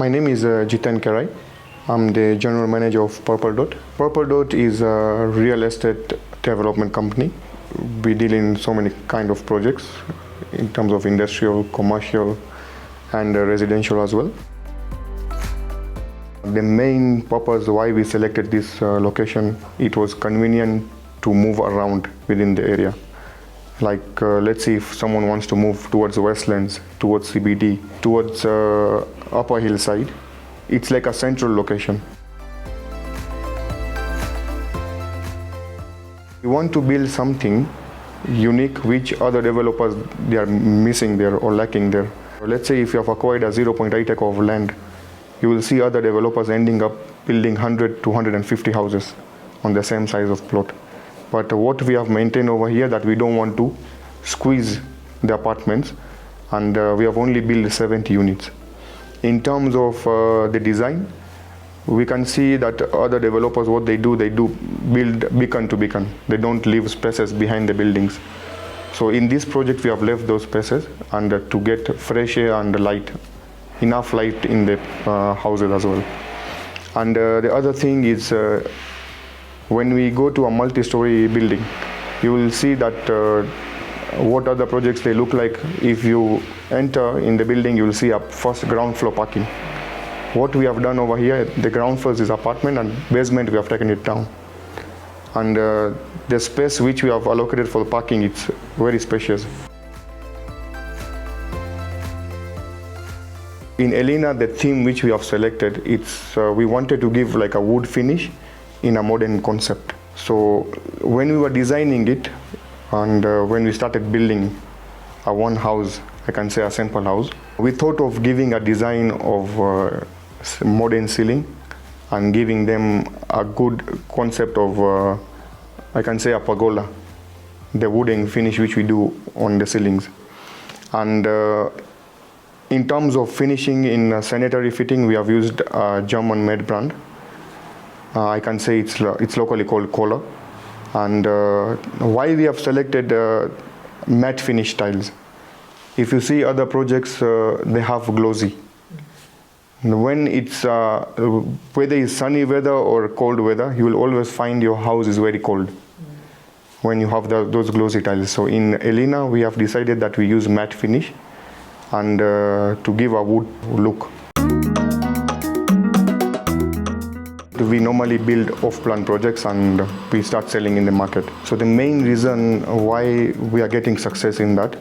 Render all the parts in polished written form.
My name is Jiten Kerai. I'm the general manager of Purple Dot. Purple Dot is a real estate development company. We deal in so many kind of projects in terms of industrial, commercial, and residential as well. The main purpose why we selected this location, it was convenient to move around within the area. Like let's say if someone wants to move towards Westlands, towards CBD, towards Upper Hillside, it's like a central location. We want to build something unique which other developers they are missing there or lacking there. Let's say if you have acquired a 0.8 acre of land, you will see other developers ending up building 100 to 150 houses on the same size of plot. But what we have maintained over here that we don't want to squeeze the apartments, and we have only built 70 units. In terms of the design, we can see that other developers, what they do build beacon to beacon. They don't leave spaces behind the buildings. So in this project, we have left those spaces and to get fresh air and light, enough light in the houses as well. And the other thing is, when we go to a multi-story building, you will see that what other projects they look like. If you enter in the building, you will see a first ground floor parking. What we have done over here, the ground floor is apartment and basement we have taken it down. And the space which we have allocated for the parking, it's very spacious. In Elina, the theme which we have selected, it's we wanted to give like a wood finish in a modern concept. So when we were designing it and when we started building a one house, I can say a simple house, we thought of giving a design of modern ceiling and giving them a good concept of, I can say a pergola, the wooden finish which we do on the ceilings. And in terms of finishing in sanitary fitting, we have used a German-made brand. I can say it's locally called Kohler. And why we have selected matte finish tiles. If you see other projects, they have glossy. When it's whether it's sunny weather or cold weather, you will always find your house is very cold when you have those glossy tiles. So in Elina, we have decided that we use matte finish and to give a wood look. We normally build off-plan projects and we start selling in the market. So the main reason why we are getting success in that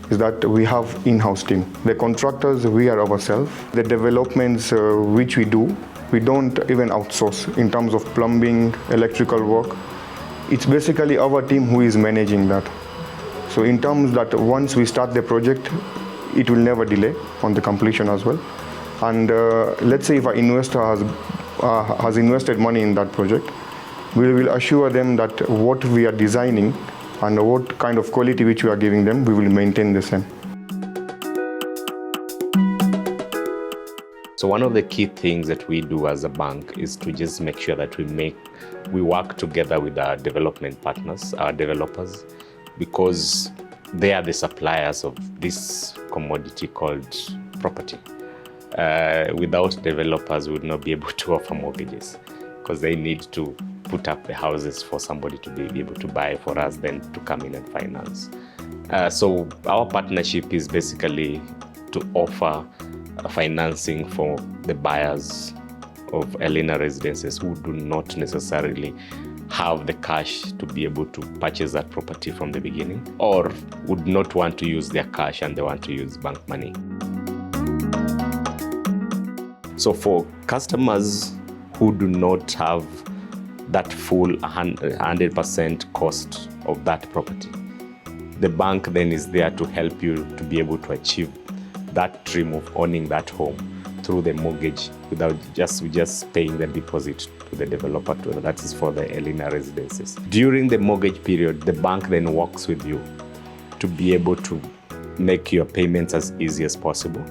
is that we have in-house team. The contractors, we are ourselves. The developments which we do, we don't even outsource in terms of plumbing, electrical work. It's basically our team who is managing that. So in terms that once we start the project, it will never delay on the completion as well. And let's say if an investor has invested money in that project, we will assure them that what we are designing and what kind of quality which we are giving them, we will maintain the same. So one of the key things that we do as a bank is to just make sure that we work together with our development partners, our developers, because they are the suppliers of this commodity called property. Without developers, we would not be able to offer mortgages because they need to put up the houses for somebody to be able to buy for us, then to come in and finance. So our partnership is basically to offer financing for the buyers of Elina residences who do not necessarily have the cash to be able to purchase that property from the beginning, or would not want to use their cash and they want to use bank money. So for customers who do not have that full 100% cost of that property, the bank then is there to help you to be able to achieve that dream of owning that home through the mortgage without just paying the deposit to the developer. That is for the Elina residences. During the mortgage period, the bank then works with you to be able to make your payments as easy as possible.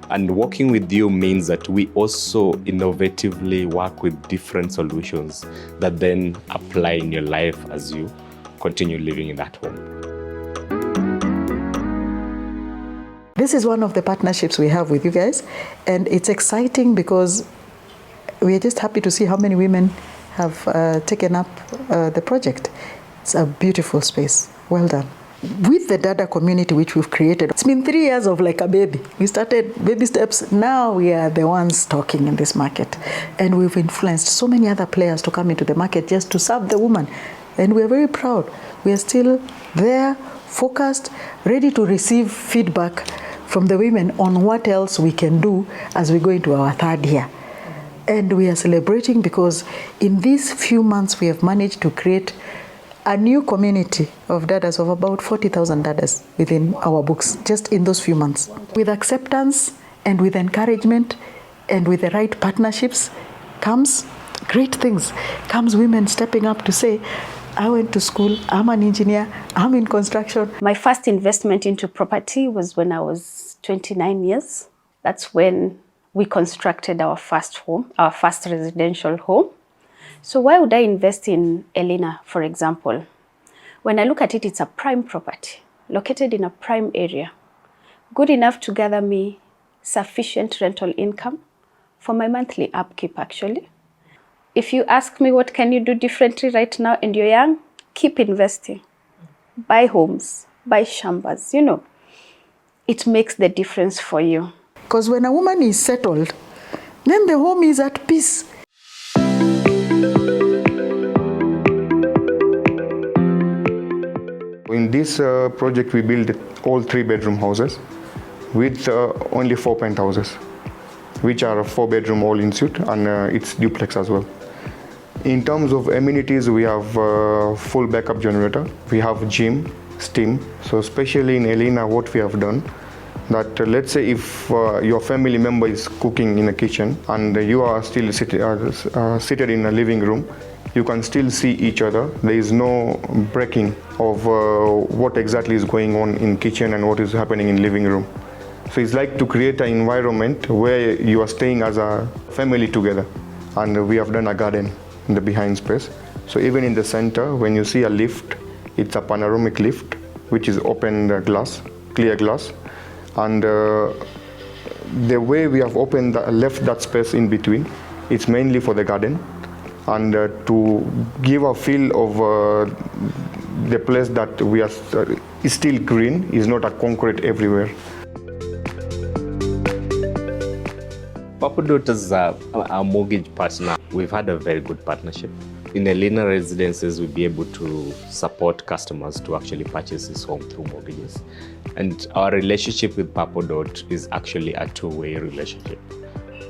And working with you means that we also innovatively work with different solutions that then apply in your life as you continue living in that home. this is one of the partnerships we have with you guys, and it's exciting because we are just happy to see how many women have taken up the project. It's a beautiful space. Well done. With the data community which we've created, it's been 3 years of like a baby. We started baby steps. Now we are the ones talking in this market. And we've influenced so many other players to come into the market just to serve the woman. And we're very proud. We are still there, focused, ready to receive feedback from the women on what else we can do as we go into our 3rd year. And we are celebrating because in these few months we have managed to create a new community of dadas of about 40,000 dadas within our books, just in those few months. With acceptance and with encouragement and with the right partnerships comes great things, comes women stepping up to say, I went to school, I'm an engineer, I'm in construction. My first investment into property was when I was 29 years. That's when we constructed our first home, our first residential home. So why would I invest in Elina, for example? When I look at it, it's a prime property, located in a prime area, good enough to gather me sufficient rental income for my monthly upkeep, actually. If you ask me what can you do differently right now and you're young, keep investing. Buy homes, buy shambas, It makes the difference for you. Because when a woman is settled, then the home is at peace. In this project, we built all 3-bedroom houses with only 4 penthouses, which are 4-bedroom all in suite, and it's duplex as well. In terms of amenities, we have full backup generator. We have gym, steam. So especially in Elina, what we have done, that let's say if your family member is cooking in a kitchen and you are still seated in a living room, you can still see each other. There is no breaking of what exactly is going on in kitchen and what is happening in living room. So it's like to create an environment where you are staying as a family together. And we have done a garden in the behind space. So even in the center, when you see a lift, it's a panoramic lift, which is open glass, clear glass. And the way we have left that space in between, it's mainly for the garden and to give a feel of the place that we are is still green, is not a concrete everywhere. Papadot is our mortgage partner. We've had a very good partnership. In Elina Residences, we'll be able to support customers to actually purchase this home through mortgages. And our relationship with Papadot is actually a two-way relationship,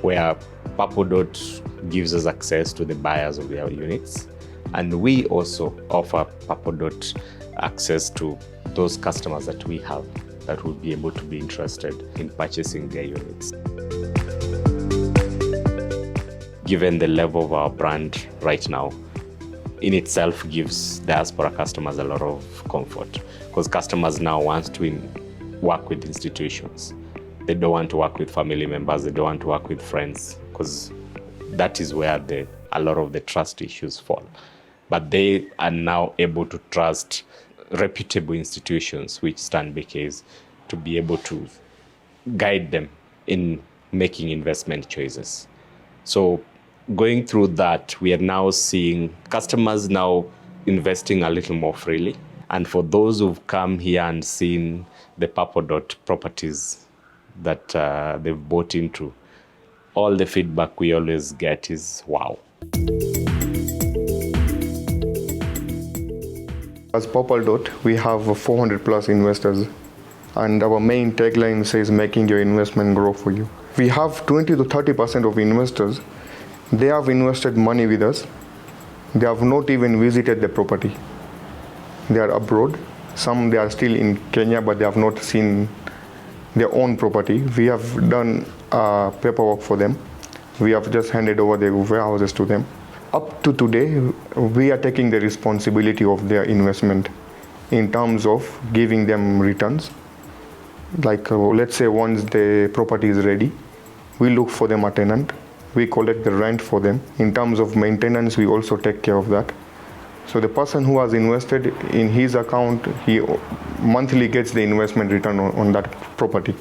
where Papadot gives us access to the buyers of their units, and we also offer Papadot access to those customers that we have that would be able to be interested in purchasing their units. Given the level of our brand right now, in itself gives diaspora customers a lot of comfort, because customers now want to work with institutions. They don't want to work with family members, they don't want to work with friends, because that is where a lot of the trust issues fall. But they are now able to trust reputable institutions, which Stanbic is, to be able to guide them in making investment choices. So going through that, we are now seeing customers now investing a little more freely. And for those who've come here and seen the Papadot properties that they've bought into, all the feedback we always get is, wow. As Papadot, we have 400 plus investors, and our main tagline says making your investment grow for you. We have 20 to 30% of investors. They have invested money with us. They have not even visited the property. They are abroad. Some they are still in Kenya, but they have not seen their own property. We have done paperwork for them. We have just handed over the warehouses to them. Up to today, we are taking the responsibility of their investment in terms of giving them returns. Like let's say once the property is ready, we look for them a tenant. We collect the rent for them. In terms of maintenance, we also take care of that. So the person who has invested in his account, he monthly gets the investment return on that property.